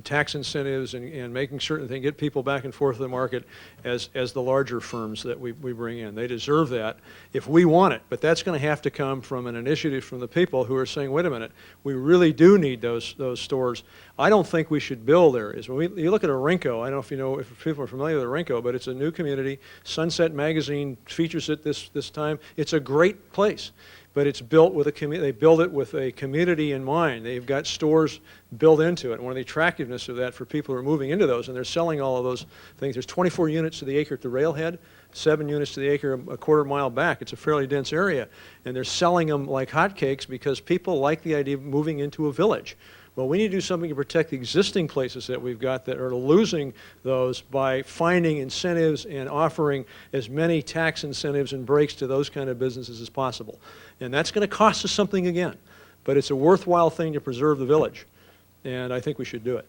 tax incentives, and making certain they get people back and forth to the market as the larger firms that we bring in. They deserve that if we want it, but that's going to have to come from an initiative from the people who are saying, wait a minute, we really do need those stores. I don't think we should build areas. When you look at Orinco, I don't know if you know, if people are familiar with Orinco, but it's a new community. Sunset Magazine features it this time. It's a great place. But it's built with they build it with a community in mind. They've got stores built into it. And one of the attractiveness of that for people who are moving into those, and they're selling all of those things. There's 24 units to the acre at the railhead, 7 units to the acre a quarter mile back. It's a fairly dense area. And they're selling them like hotcakes because people like the idea of moving into a village. Well, we need to do something to protect the existing places that we've got that are losing those by finding incentives and offering as many tax incentives and breaks to those kind of businesses as possible. And that's going to cost us something again, but it's a worthwhile thing to preserve the village, and I think we should do it.